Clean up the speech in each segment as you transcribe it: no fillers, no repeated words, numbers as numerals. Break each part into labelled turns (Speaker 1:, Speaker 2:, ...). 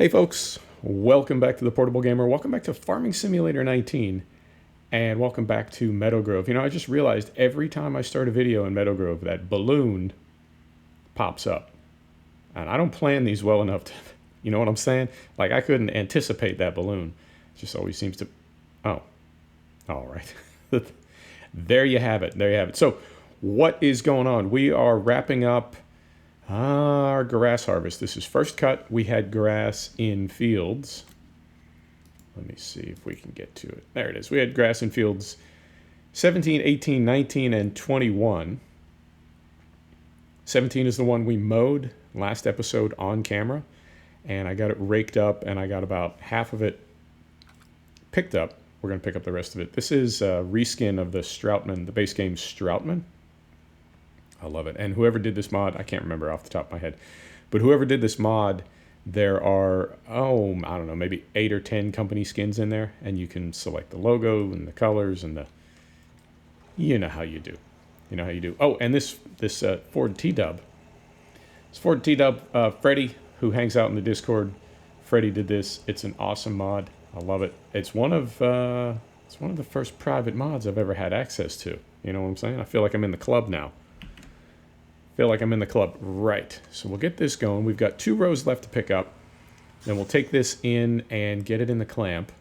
Speaker 1: Hey folks, welcome back to the Portable Gamer. Welcome back to Farming Simulator 19, and welcome back to Meadowgrove. You know, I just realized every time I start a video in Meadowgrove, that balloon pops up. And I don't plan these well enough to, you know what I'm saying? Like, I couldn't anticipate that balloon. It just always seems to, oh, all right. There you have it, there you have it. So, what is going on? We are wrapping up our grass harvest. This is first cut. We had grass in fields. Let me see if we can get to it. There it is. We had grass in fields 17, 18, 19, and 21. 17 is the one we mowed last episode on camera. And I got it raked up, and I got about half of it picked up. We're going to pick up the rest of it. This is a reskin of the Stroutman, the base game Stroutman. I love it. And whoever did this mod, I can't remember off the top of my head, but whoever did this mod, there are, I don't know, maybe 8 or 10 company skins in there, and you can select the logo and the colors and the, you know how you do. You know how you do. Oh, and this Ford T-Dub. This Ford T-Dub, Freddie, who hangs out in the Discord, Freddie did this. It's an awesome mod. I love it. It's one of the first private mods I've ever had access to. You know what I'm saying? I feel like I'm in the club now. Right. So we'll get this going. We've got 2 rows left to pick up. Then we'll take this in and get it in the clamp.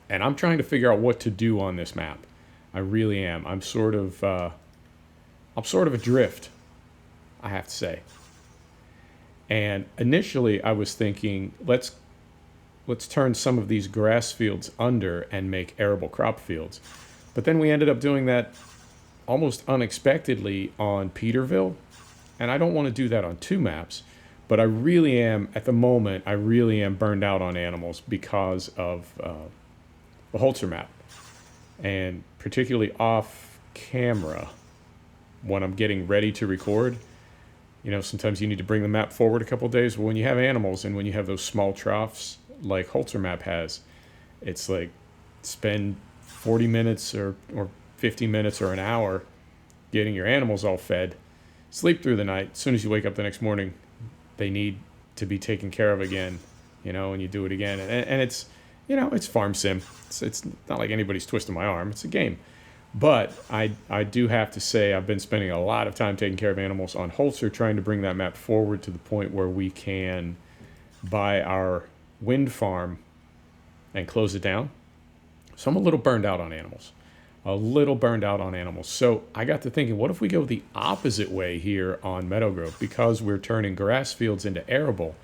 Speaker 1: And I'm trying to figure out what to do on this map. I really am. I'm sort of adrift, I have to say. And initially I was thinking, let's turn some of these grass fields under and make arable crop fields. But then we ended up doing that almost unexpectedly on Peterville, and I don't want to do that on 2 maps, but I really am, at the moment, I really am burned out on animals because of the Holzer map, and particularly off camera when I'm getting ready to record. You know, sometimes you need to bring the map forward a couple days. Well, when you have animals and when you have those small troughs like Holzer map has, it's like spend 40 minutes or 50 minutes or an hour getting your animals all fed, sleep through the night. As soon as you wake up the next morning, they need to be taken care of again, you know, and you do it again. And it's, you know, it's farm sim. It's not like anybody's twisting my arm. It's a game. But I do have to say I've been spending a lot of time taking care of animals on Holzer, trying to bring that map forward to the point where we can buy our wind farm and close it down. So I'm a little burned out on animals. So I got to thinking, what if we go the opposite way here on Meadowgrove? Because we're turning grass fields into arable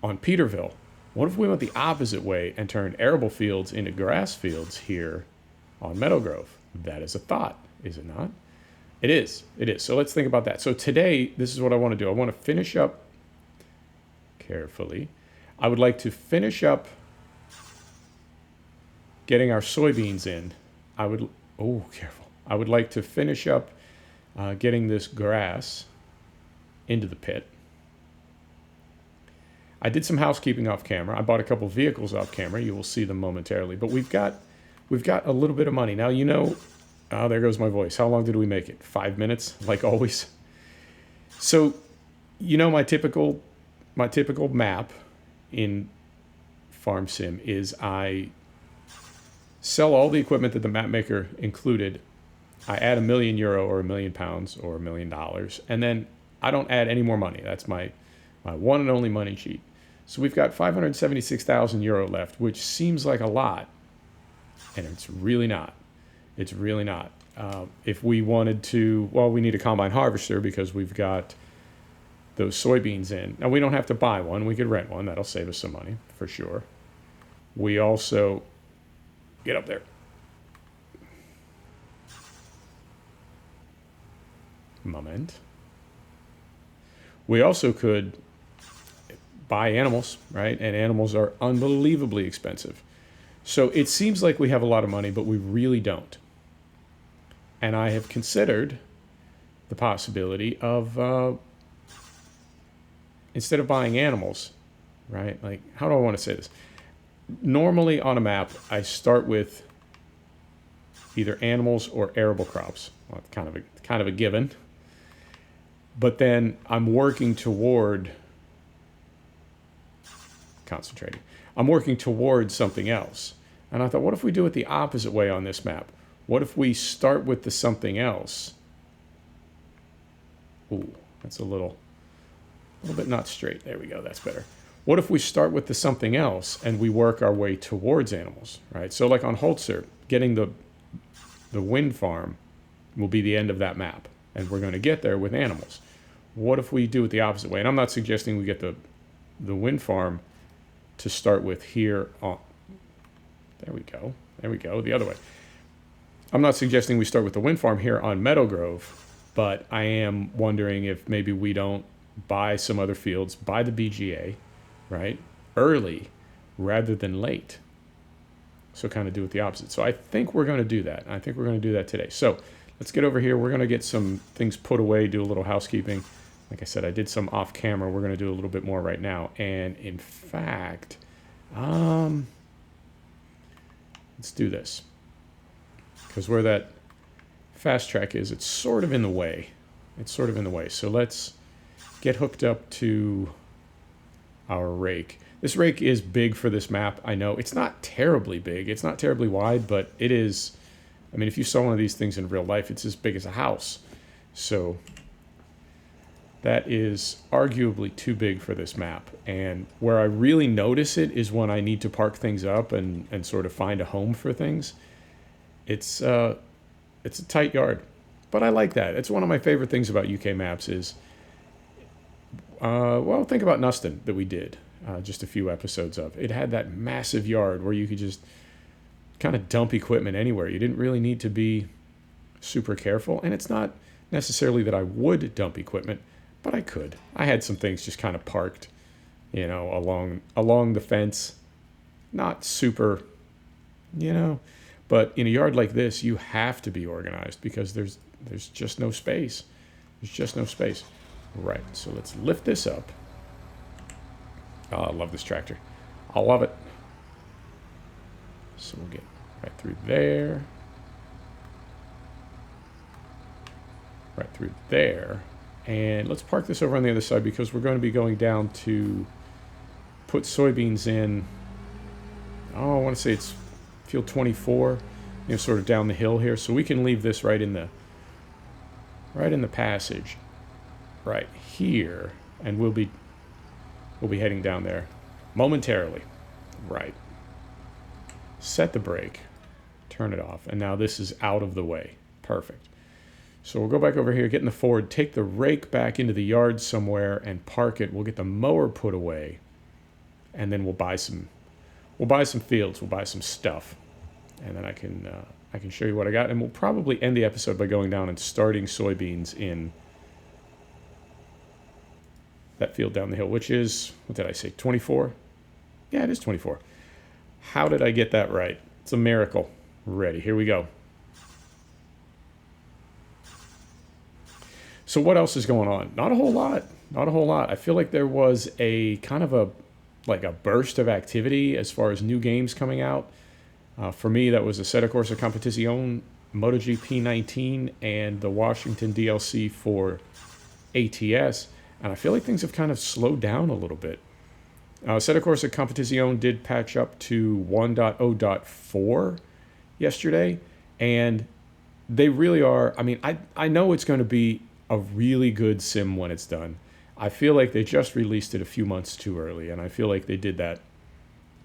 Speaker 1: on Peterville. What if we went the opposite way and turned arable fields into grass fields here on Meadowgrove? That is a thought, is it not? It is. So let's think about that. So today, this is what I want to do. I want to finish up carefully. I would like to finish up getting our soybeans in. I would like to finish up getting this grass into the pit. I did some housekeeping off camera. I bought a couple vehicles off camera. You will see them momentarily. But we've got a little bit of money. Now, you know, there goes my voice. How long did we make it? 5 minutes, like always. So, you know, my typical map in Farm Sim is I sell all the equipment that the map maker included. I add €1,000,000 or £1,000,000 or $1 million, and then I don't add any more money. That's my one and only money sheet. So we've got €576,000 left, which seems like a lot, and it's really not. If we wanted to, well, we need a combine harvester because we've got those soybeans in. Now, we don't have to buy one. We could rent one. That'll save us some money for sure. We also get up there. Moment. We also could buy animals, right? And animals are unbelievably expensive. So it seems like we have a lot of money, but we really don't. And I have considered the possibility of, instead of buying animals, right? Like, how do I want to say this? Normally on a map, I start with either animals or arable crops. Well, it's kind of a given. But then I'm working toward concentrating. I'm working towards something else. And I thought, what if we do it the opposite way on this map? What if we start with the something else? Ooh, that's a little bit not straight. There we go, that's better. What if we start with the something else and we work our way towards animals, right? So like on Holzer, getting the wind farm will be the end of that map. And we're going to get there with animals. What if we do it the opposite way? And I'm not suggesting we get the wind farm to start with here on... There we go. There we go, the other way. I'm not suggesting we start with the wind farm here on Meadowgrove, but I am wondering if maybe we don't buy some other fields, buy the BGA, right, early rather than late. So kind of do it the opposite. So I think we're going to do that. I think we're going to do that today. So let's get over here. We're going to get some things put away, do a little housekeeping. Like I said, I did some off camera. We're going to do a little bit more right now. And in fact, let's do this. Because where that fast track is, it's sort of in the way. It's sort of in the way. So let's get hooked up to our rake. This rake is big for this map. I know it's not terribly big. It's not terribly wide, but it is. I mean, if you saw one of these things in real life, it's as big as a house. So that is arguably too big for this map. And where I really notice it is when I need to park things up and sort of find a home for things. It's a tight yard, but I like that. It's one of my favorite things about UK maps is, well, think about Nuston that we did just a few episodes of. It had that massive yard where you could just kind of dump equipment anywhere. You didn't really need to be super careful. And it's not necessarily that I would dump equipment, but I could. I had some things just kind of parked, you know, along the fence. Not super, you know, but in a yard like this, you have to be organized because there's just no space. There's just no space. Right, so let's lift this up. Oh, I love this tractor. I love it. So we'll get right through there. Right through there. And let's park this over on the other side because we're going to be going down to put soybeans in. Oh, I want to say it's field 24, you know, sort of down the hill here. So we can leave this right in the passage right here, and we'll be heading down there momentarily. Right. Set the brake, turn it off, and now this is out of the way. Perfect. So we'll go back over here, get in the Ford, take the rake back into the yard somewhere and park it. We'll get the mower put away, and then we'll buy some fields, we'll buy some stuff, and then I can show you what I got, and we'll probably end the episode by going down and starting soybeans in that field down the hill, which is, what did I say, 24? Yeah, it is 24. How did I get that right? It's a miracle. Ready, here we go. So what else is going on? Not a whole lot. Not a whole lot. I feel like there was a kind of a burst of activity as far as new games coming out. For me, that was Assetto Corsa Competizione, MotoGP 19, and the Washington DLC for ATS. And I feel like things have kind of slowed down a little bit. Assetto Corsa Competizione did patch up to 1.0.4 yesterday, and they really are. I mean, I know it's going to be a really good sim when it's done. I feel like they just released it a few months too early, and I feel like they did that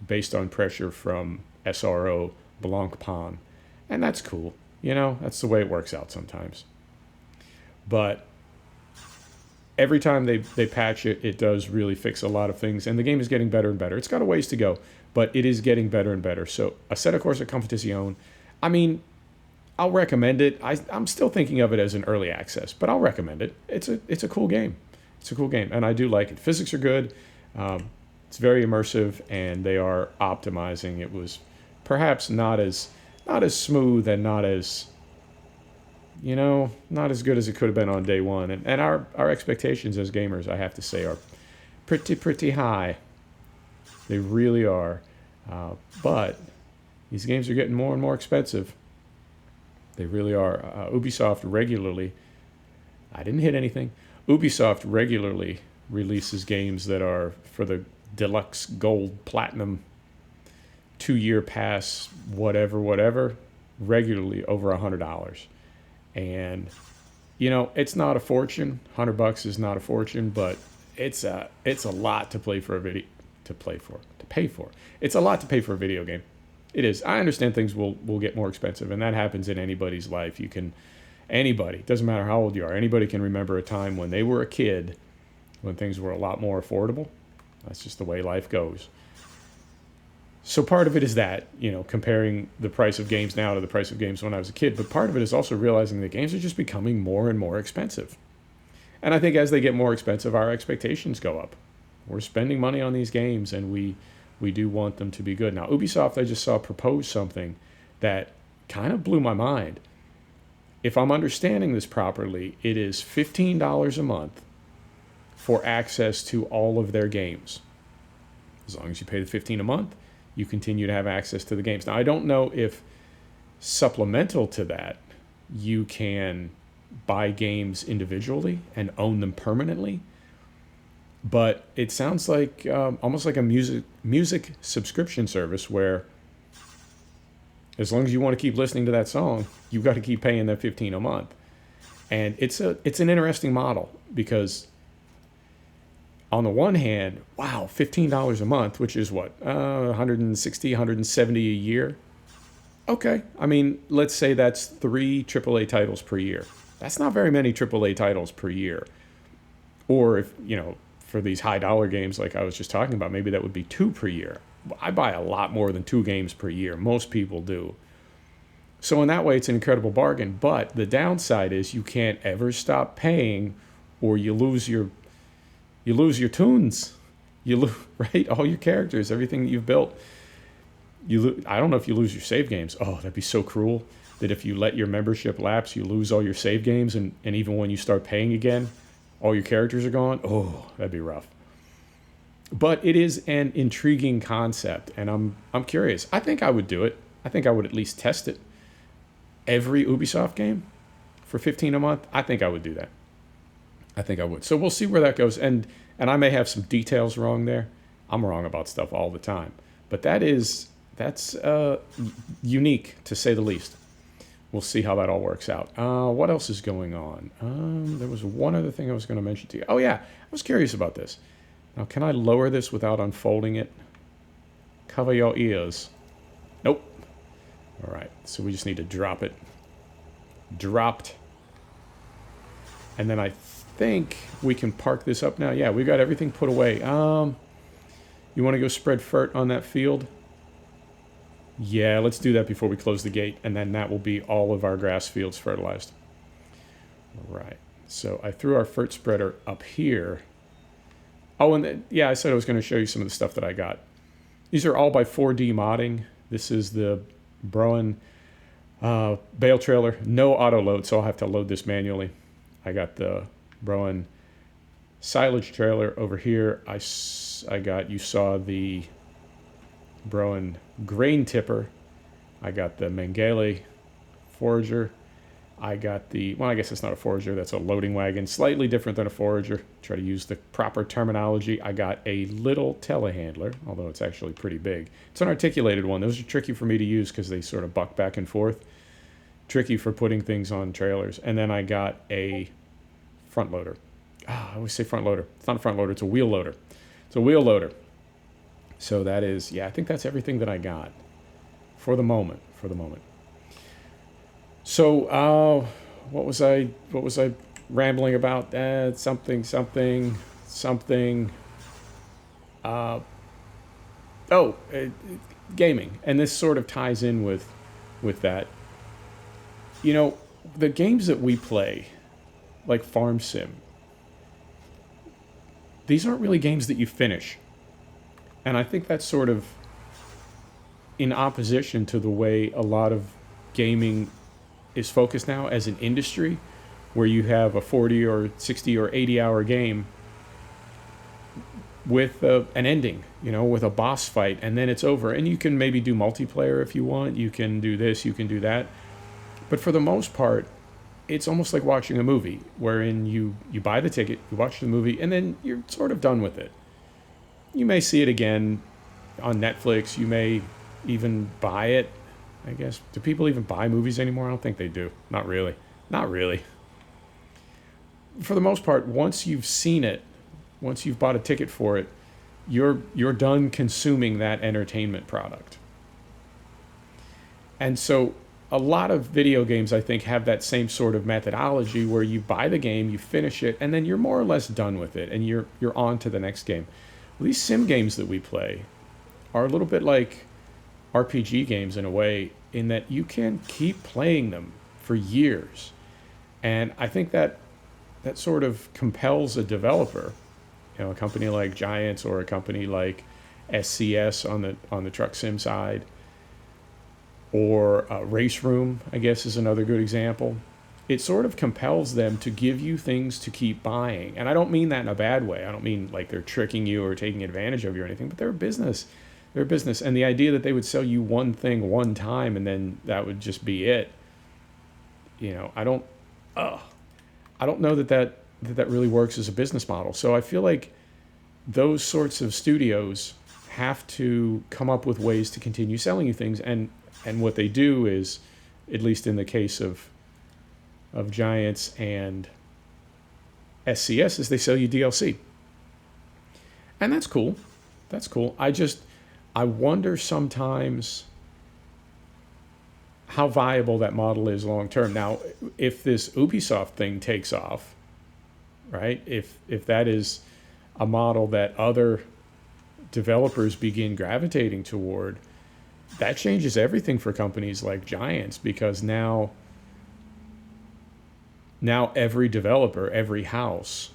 Speaker 1: based on pressure from SRO Blancpain, and that's cool. You know, that's the way it works out sometimes. But every time they patch it, it does really fix a lot of things, and the game is getting better and better. It's got a ways to go, but it is getting better and better. So Assetto Corsa Competizione, I mean, I'll recommend it. I'm still thinking of it as an early access, but I'll recommend it. It's a cool game. It's a cool game, and I do like it. Physics are good. It's very immersive, and they are optimizing. It was perhaps not as smooth and not as, you know, not as good as it could have been on day one. And our expectations as gamers, I have to say, are pretty high. They really are. But these games are getting more and more expensive. They really are. Ubisoft regularly, I didn't hit anything. Ubisoft regularly releases games that are for the deluxe gold platinum 2-year pass, whatever, regularly over $100. And it's not a fortune. $100 is not a fortune, but it's a lot to play for a video, to pay for. It's a lot to pay for a video game. It is. I understand things will get more expensive, and that happens in anybody's life. Anybody, doesn't matter how old you are, anybody can remember a time when they were a kid when things were a lot more affordable. That's just the way life goes. So part of it is that, comparing the price of games now to the price of games when I was a kid, but part of it is also realizing that games are just becoming more and more expensive. And I think as they get more expensive, our expectations go up. We're spending money on these games, and we do want them to be good. Now, Ubisoft, I just saw propose something that kind of blew my mind. If I'm understanding this properly, it is $15 a month for access to all of their games. As long as you pay the $15 a month, you continue to have access to the games. Now, I don't know if supplemental to that, you can buy games individually and own them permanently. But it sounds like almost like a music subscription service where as long as you want to keep listening to that song, you've got to keep paying that $15 a month. And it's an interesting model because on the one hand, wow, $15 a month, which is what, 160, 170 a year. Okay, I mean, let's say that's 3 AAA titles per year. That's not very many AAA titles per year. Or if, for these high dollar games like I was just talking about, maybe that would be 2 per year. I buy a lot more than 2 games per year. Most people do. So in that way, it's an incredible bargain. But the downside is you can't ever stop paying, or you lose your tunes. Right? All your characters, everything that you've built. I don't know if you lose your save games. Oh, that'd be so cruel. That if you let your membership lapse, you lose all your save games, and even when you start paying again, all your characters are gone. Oh, that'd be rough. But it is an intriguing concept, and I'm curious. I think I would do it. I think I would at least test it. Every Ubisoft game for $15 a month, I think I would do that. I think I would. So we'll see where that goes. And I may have some details wrong there. I'm wrong about stuff all the time. But that's unique, to say the least. We'll see how that all works out. What else is going on? There was one other thing I was going to mention to you. Oh, yeah. I was curious about this. Now, can I lower this without unfolding it? Cover your ears. Nope. All right. So we just need to drop it. Dropped. And then I think we can park this up now. Yeah, we've got everything put away. You want to go spread fert on that field? Yeah, let's do that before we close the gate, and then that will be all of our grass fields fertilized. All right, so I threw our fert spreader up here. Oh, and then, yeah, I said I was going to show you some of the stuff that I got. These are all by 4D modding. This is the Broen bale trailer. No auto load, so I'll have to load this manually. I got the Broen silage trailer over here. I got, you saw the Broen grain tipper. I got the Mengele forager. I got the, well, I guess it's not a forager, that's a loading wagon, slightly different than a forager. Try to use the proper terminology. I got a little telehandler, although it's actually pretty big. It's an articulated one. Those are tricky for me to use because they sort of buck back and forth. Tricky for putting things on trailers. And then I got a front loader. I always say front loader. It's not a front loader, it's a wheel loader. It's a wheel loader. So that is, yeah, I think that's everything that I got for the moment. So, what was I rambling about? Something. Gaming, and this sort of ties in with that. You know, the games that we play, like Farm Sim, these aren't really games that you finish. And I think that's sort of in opposition to the way a lot of gaming is focused now as an industry, where you have a 40 or 60 or 80 hour game with an ending, you know, with a boss fight, and then it's over. And you can maybe do multiplayer if you want. You can do this, you can do that. But for the most part, it's almost like watching a movie, wherein you buy the ticket, you watch the movie, and then you're sort of done with it. You may see it again on Netflix. You may even buy it. I guess. Do people even buy movies anymore? I don't think they do. Not really. Not really. For the most part, once you've seen it, once you've bought a ticket for it, you're done consuming that entertainment product. And so a lot of video games, I think, have that same sort of methodology where you buy the game, you finish it, and then you're more or less done with it, and you're on to the next game. Well, these sim games that we play are a little bit like RPG games in a way, in that you can keep playing them for years. And I think that sort of compels a developer, a company like Giants or a company like SCS on the truck sim side, or Race Room, I guess, is another good example. It sort of compels them to give you things to keep buying. And I don't mean that in a bad way. I don't mean like they're tricking you or taking advantage of you or anything, but they're a business. They're a business. And the idea that they would sell you one thing one time and then that would just be it, I don't know that really works as a business model. So I feel like those sorts of studios have to come up with ways to continue selling you things. And what they do is, at least in the case of Giants and SCS, is they sell you DLC. And that's cool. That's cool. I wonder sometimes how viable that model is long term. Now, if this Ubisoft thing takes off, right? If that is a model that other developers begin gravitating toward, that changes everything for companies like Giants, because now every developer, every house,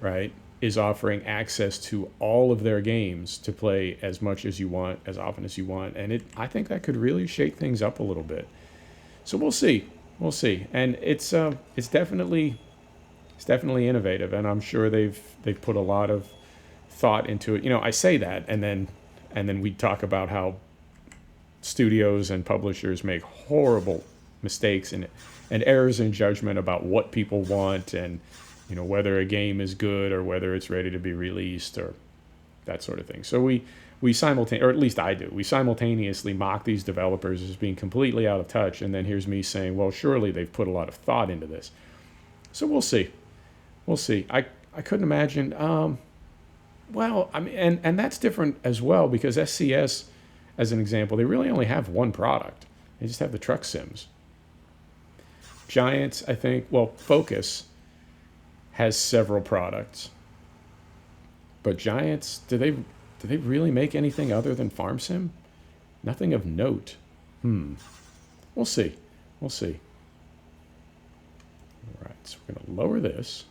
Speaker 1: right, is offering access to all of their games to play as much as you want, as often as you want. And I think that could really shake things up a little bit. So we'll see. We'll see. And it's definitely innovative, and I'm sure they've put a lot of thought into it. I say that, and then we talk about how studios and publishers make horrible mistakes and errors in judgment about what people want, and whether a game is good or whether it's ready to be released or that sort of thing. So we simultaneously, or at least I do, we simultaneously mock these developers as being completely out of touch, and then here's me saying, well, surely they've put a lot of thought into this. So we'll see. We'll see. I couldn't imagine. Well, I mean, and that's different as well, because SCS, as an example, they really only have one product. They just have the truck sims. Giants, I think, well, Focus has several products. But Giants, do they really make anything other than farm sim? Nothing of note. We'll see. We'll see. All right, so we're going to lower this.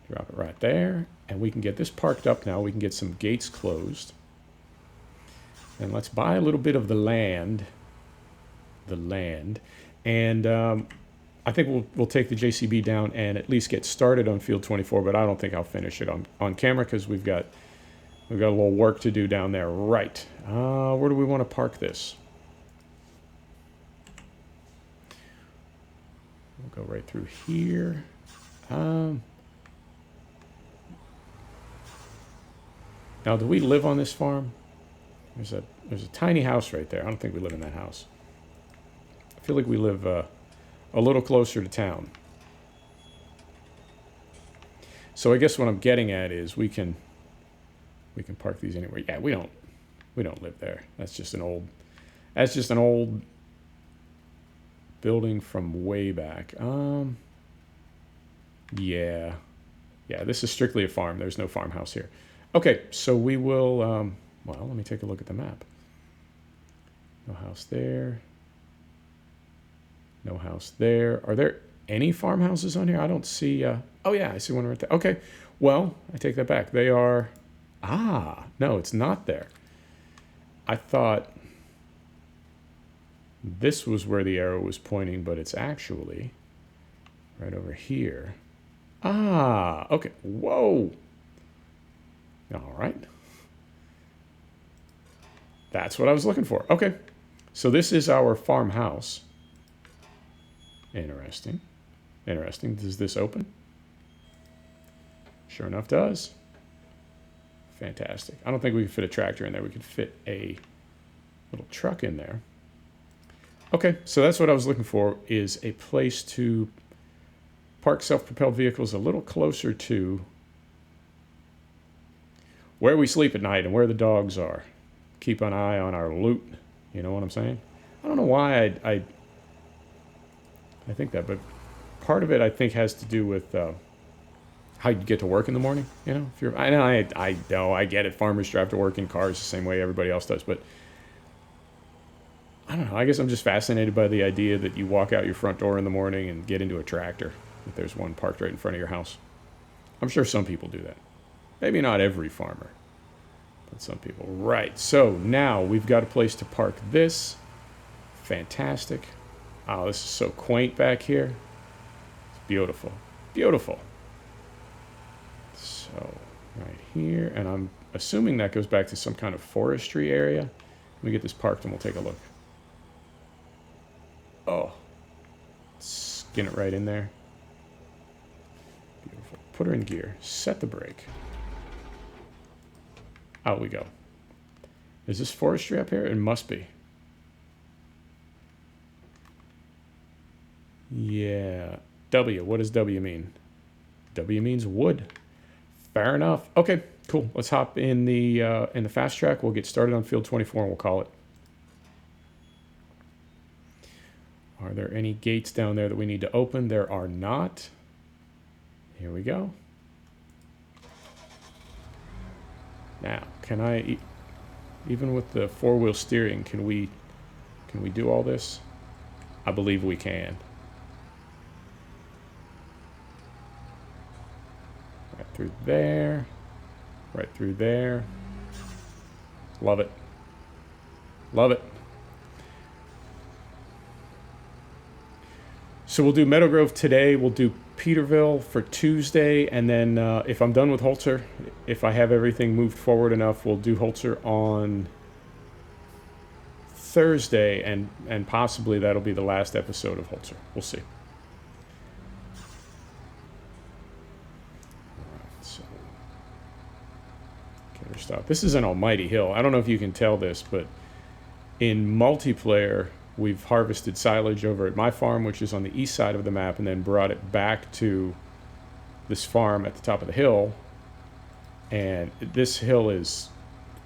Speaker 1: Drop it right there. And we can get this parked up now. We can get some gates closed. And let's buy a little bit of the land. And I think we'll take the JCB down and at least get started on field 24, but I don't think I'll finish it on camera, because we've got a little work to do down there. Right. Where do we want to park this? We'll go right through here. Now, do we live on this farm? There's a tiny house right there. I don't think we live in that house. I feel like we live a little closer to town. So I guess what I'm getting at is we can park these anywhere. Yeah, we don't live there. That's just an old building from way back. Yeah, this is strictly a farm. There's no farmhouse here. Okay, so we will, well, let me take a look at the map. No house there. No house there. Are there any farmhouses on here? I don't see, oh yeah, I see one right there. Okay, well, I take that back. They are, no, it's not there. I thought this was where the arrow was pointing, but it's actually right over here. Okay, whoa. All right. That's what I was looking for. Okay. So this is our farmhouse. Interesting. Does this open? Sure enough, does. Fantastic. I don't think we could fit a tractor in there. We could fit a little truck in there. Okay, so that's what I was looking for, is a place to park self-propelled vehicles a little closer to where we sleep at night and where the dogs are. Keep an eye on our loot. You know what I'm saying? I don't know why I think that, but part of it I think has to do with how you get to work in the morning. You know, if you're, I know, I get it. Farmers drive to work in cars the same way everybody else does, but I don't know. I guess I'm just fascinated by the idea that you walk out your front door in the morning and get into a tractor. If there's one parked right in front of your house. I'm sure some people do that. Maybe not every farmer, but some people. Right, so now we've got a place to park this. Fantastic. Oh, this is so quaint back here. It's beautiful. Beautiful. So, right here, and I'm assuming that goes back to some kind of forestry area. Let me get this parked and we'll take a look. Oh, skin it right in there. Beautiful. Put her in gear. Set the brake. Out we go. Is this forestry up here? It must be. Yeah. W. What does W mean? W means wood. Fair enough. Okay, cool. Let's hop in the fast track. We'll get started on field 24 and we'll call it. Are there any gates down there that we need to open? There are not. Here we go. Now, can I, even with the four-wheel steering, can we do all this? I believe we can. Right through there. Right through there. Love it. Love it. So we'll do Meadowgrove today. We'll do Peterville for Tuesday, and then if I'm done with Holzer, if I have everything moved forward enough, we'll do Holzer on Thursday, and possibly that'll be the last episode of Holzer. We'll see. Alright, so killer stop. This is an almighty hill. I don't know if you can tell this, but in multiplayer, we've harvested silage over at my farm, which is on the east side of the map, and then brought it back to this farm at the top of the hill. And this hill is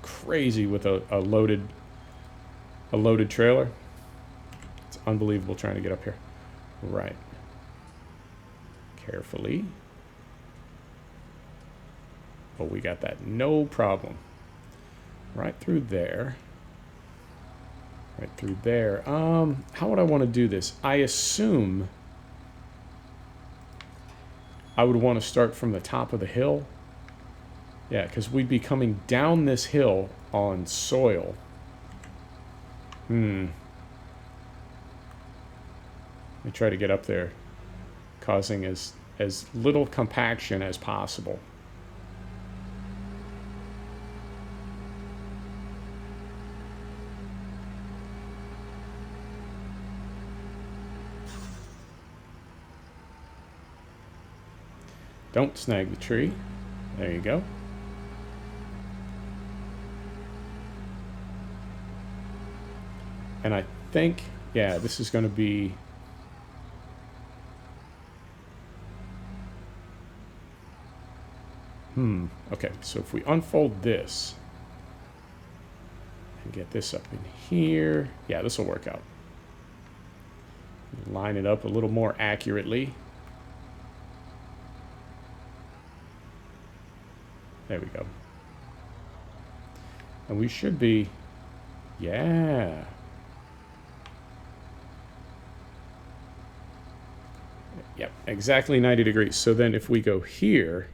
Speaker 1: crazy with a loaded trailer. It's unbelievable trying to get up here. Right. Carefully. Oh, we got that. No problem. Right through there. Right through there. How would I want to do this? I assume I would want to start from the top of the hill. Yeah, because we'd be coming down this hill on soil. Let me try to get up there, causing as little compaction as possible. Don't snag the tree. There you go. And I think, yeah, this is going to be... Okay, so if we unfold this and get this up in here, yeah, this will work out. Line it up a little more accurately. There we go. And we should be, yeah. Yep, exactly 90 degrees. So then if we go here,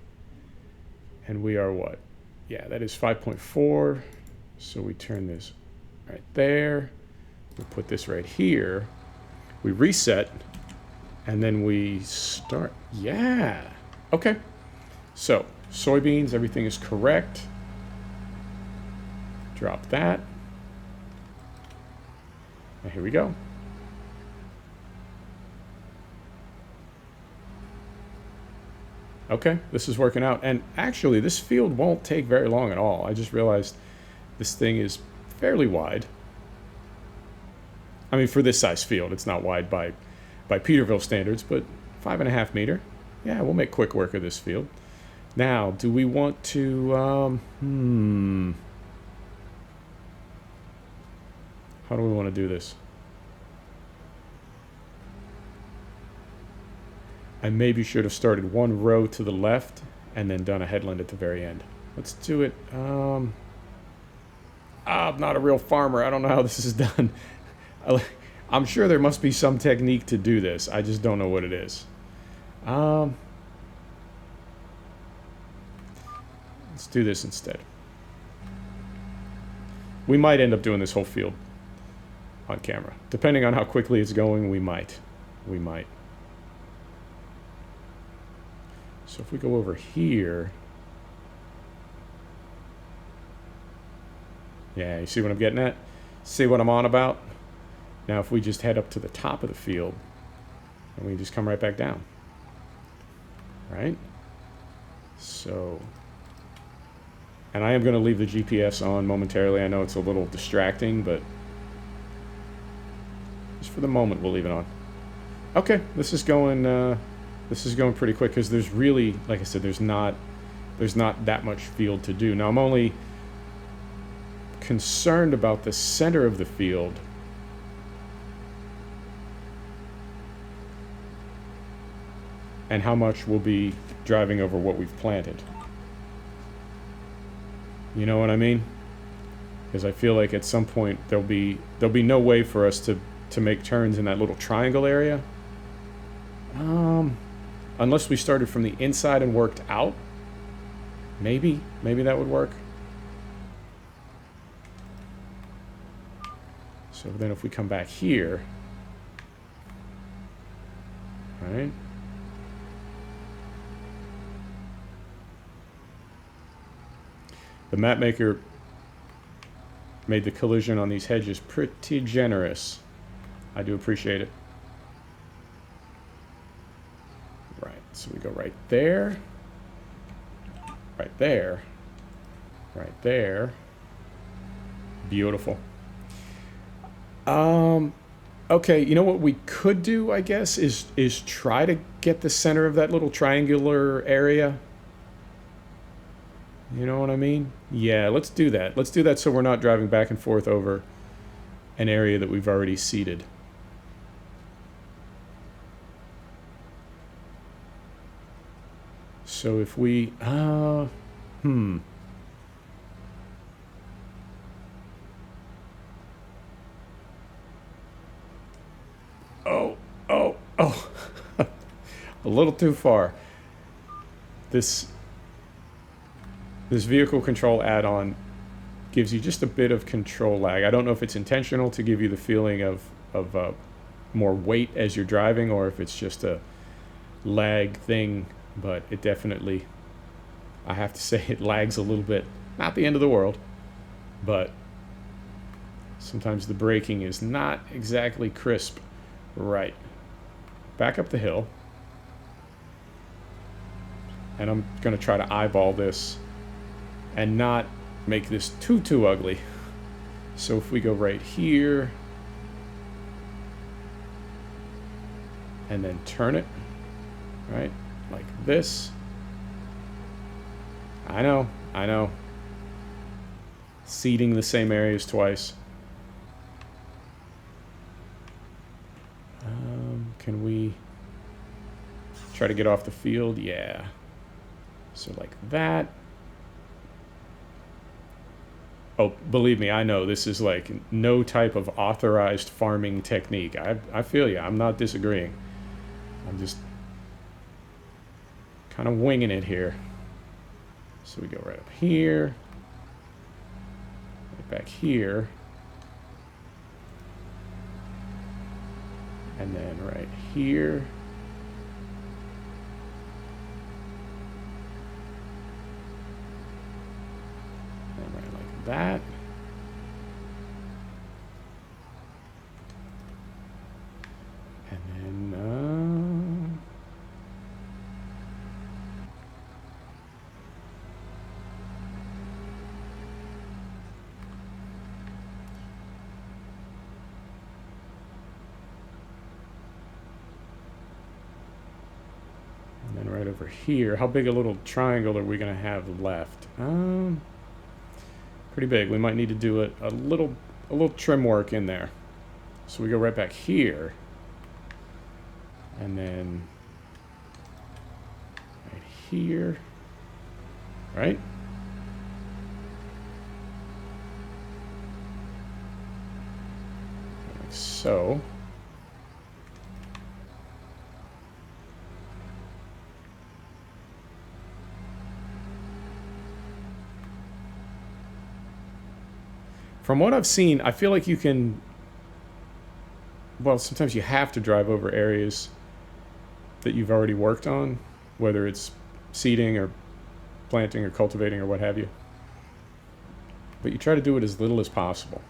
Speaker 1: and we are what? Yeah, that is 5.4. So we turn this right there. We put this right here. We reset, and then we start. Yeah. Okay. So soybeans, everything is correct. Drop that. And here we go. Okay, this is working out. And actually, this field won't take very long at all. I just realized this thing is fairly wide. I mean, for this size field, it's not wide by Peterbilt standards, but 5.5 meter. Yeah, we'll make quick work of this field. Now, do we want to, how do we want to do this? I maybe should have started one row to the left and then done a headland at the very end. Let's do it. I'm not a real farmer. I don't know how this is done. I'm sure there must be some technique to do this. I just don't know what it is. Let's do this instead. We might end up doing this whole field on camera. Depending on how quickly it's going, we might. We might. So if we go over here, yeah, you see what I'm getting at? See what I'm on about? Now if we just head up to the top of the field, and we just come right back down, right? So, and I am going to leave the GPS on momentarily. I know it's a little distracting, but just for the moment, we'll leave it on. Okay, this is going pretty quick because there's really, like I said, there's not that much field to do. Now I'm only concerned about the center of the field. And how much we'll be driving over what we've planted. You know what I mean? Because I feel like at some point there'll be no way for us to make turns in that little triangle area. Unless we started from the inside and worked out. Maybe that would work. So then if we come back here, right? The map maker made the collision on these hedges pretty generous. I do appreciate it. Right, so we go right there, right there, right there. Beautiful. Okay, you know what we could do, I guess, is try to get the center of that little triangular area. You know what I mean? Yeah, let's do that. Let's do that so we're not driving back and forth over an area that we've already seeded. So if we, Oh, a little too far. This vehicle control add-on gives you just a bit of control lag. I don't know if it's intentional to give you the feeling of more weight as you're driving, or if it's just a lag thing, but it definitely, I have to say, it lags a little bit. Not the end of the world, but sometimes the braking is not exactly crisp. Right. Back up the hill. And I'm going to try to eyeball this and not make this too ugly. So if we go right here and then turn it, right, like this. I know. Seeding the same areas twice. Can we try to get off the field? Yeah. So like that. Oh, believe me, I know this is like no type of authorized farming technique. I feel you. I'm not disagreeing. I'm just kind of winging it here. So we go right up here, right back here, and then right here. And right like that. And then over here. How big a little triangle are we going to have left? Pretty big. We might need to do a little trim work in there. So we go right back here. And then right here. Right? Like so. From what I've seen, I feel like you can, well, sometimes you have to drive over areas that you've already worked on, whether it's seeding or planting or cultivating or what have you. But you try to do it as little as possible.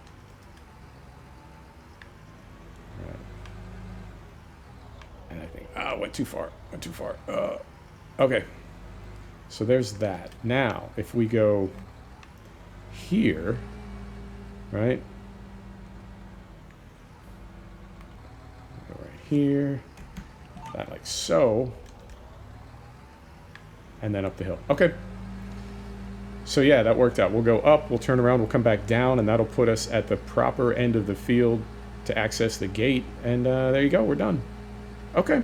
Speaker 1: Right. And I think, went too far. Okay. So there's that. Now, if we go here, right? Go right here, that like so, and then up the hill. Okay. So yeah, that worked out. We'll go up, we'll turn around, we'll come back down, and that'll put us at the proper end of the field to access the gate. And there you go, we're done. Okay.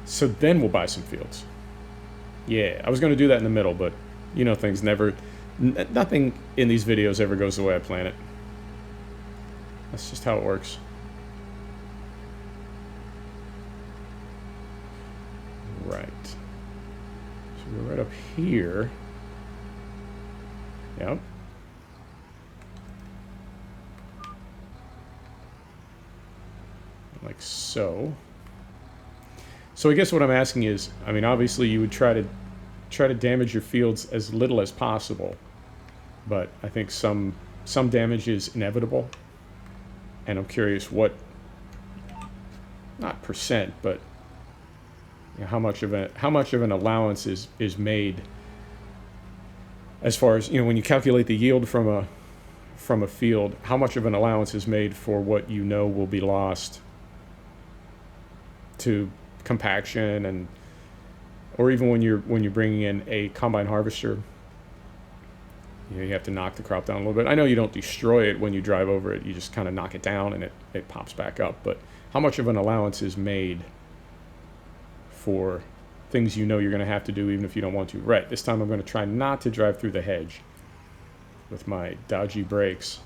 Speaker 1: So then we'll buy some fields. Yeah, I was going to do that in the middle, but you know, things never... Nothing in these videos ever goes the way I plan it. That's just how it works. Right. So we're right up here. Yep. Like so. So I guess what I'm asking is, I mean, obviously you would try to damage your fields as little as possible, but I think some damage is inevitable, and I'm curious what, not percent, but you know, how much of an allowance is made as far as, you know, when you calculate the yield from a field, how much of an allowance is made for what you know will be lost to compaction, and or even when you're bringing in a combine harvester, you know, you have to knock the crop down a little bit. I know you don't destroy it when you drive over it, you just kind of knock it down and it pops back up, but how much of an allowance is made for things you know you're going to have to do even if you don't want to? Right, this time I'm going to try not to drive through the hedge with my dodgy brakes.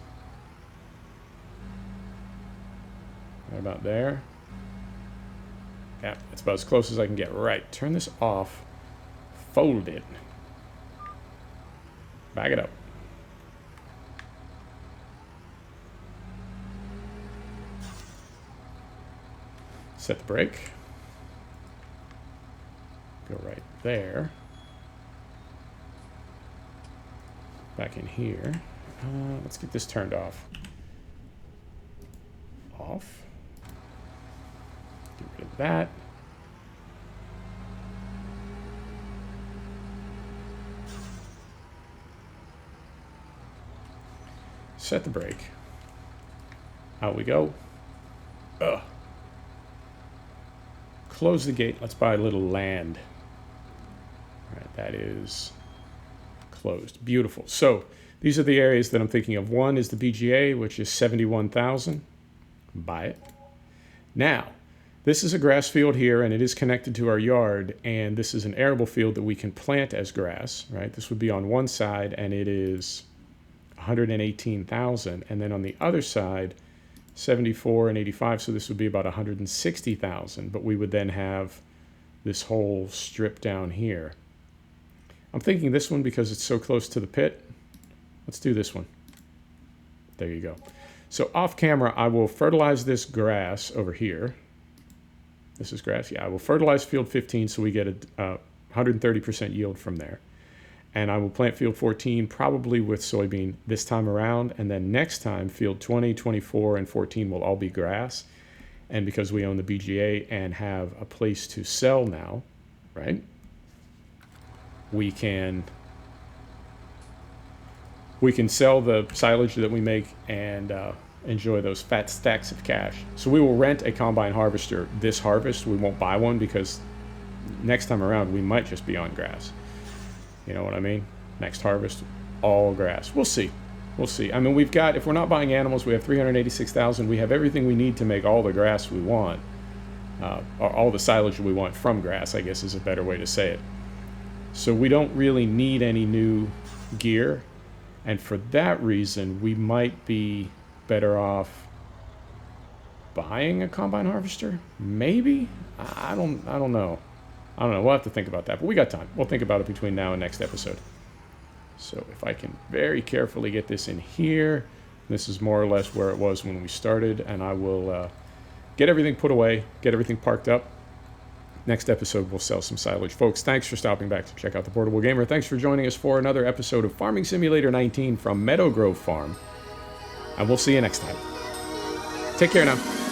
Speaker 1: Right about there. Yeah, that's about as close as I can get. Right, turn this off, fold it, back it up. Set the brake. Go right there. Back in here. Let's get this turned off. Off. Get rid of that. Set the brake. Out we go. Ugh. Close the gate. Let's buy a little land. All right, that is closed. Beautiful. So these are the areas that I'm thinking of. One is the BGA, which is 71,000. Buy it. Now, this is a grass field here, and it is connected to our yard, and this is an arable field that we can plant as grass, right? This would be on one side, and it is 118,000, and then on the other side, 74 and 85, so this would be about 160,000, but we would then have this whole strip down here. I'm thinking this one because it's so close to the pit. Let's do this one. There you go. So off camera, I will fertilize this grass over here. This is grass, yeah. I will fertilize field 15 so we get a 130% yield from there. And I will plant field 14 probably with soybean this time around, and then next time field 20, 24, and 14 will all be grass. And because we own the BGA and have a place to sell now, right, we can sell the silage that we make and enjoy those fat stacks of cash. So we will rent a combine harvester this harvest. We won't buy one because next time around we might just be on grass. You know what I mean? Next harvest, all grass. We'll see. We'll see. I mean, we've got, if we're not buying animals, we have 386,000. We have everything we need to make all the grass we want. Or all the silage we want from grass, I guess is a better way to say it. So we don't really need any new gear. And for that reason, we might be better off buying a combine harvester. Maybe? I don't know. I don't know. We'll have to think about that. But we got time. We'll think about it between now and next episode. So if I can very carefully get this in here, this is more or less where it was when we started, and I will get everything put away, get everything parked up. Next episode, we'll sell some silage. Folks, thanks for stopping back to check out The Portable Gamer. Thanks for joining us for another episode of Farming Simulator 19 from Meadowgrove Farm. And we'll see you next time. Take care now.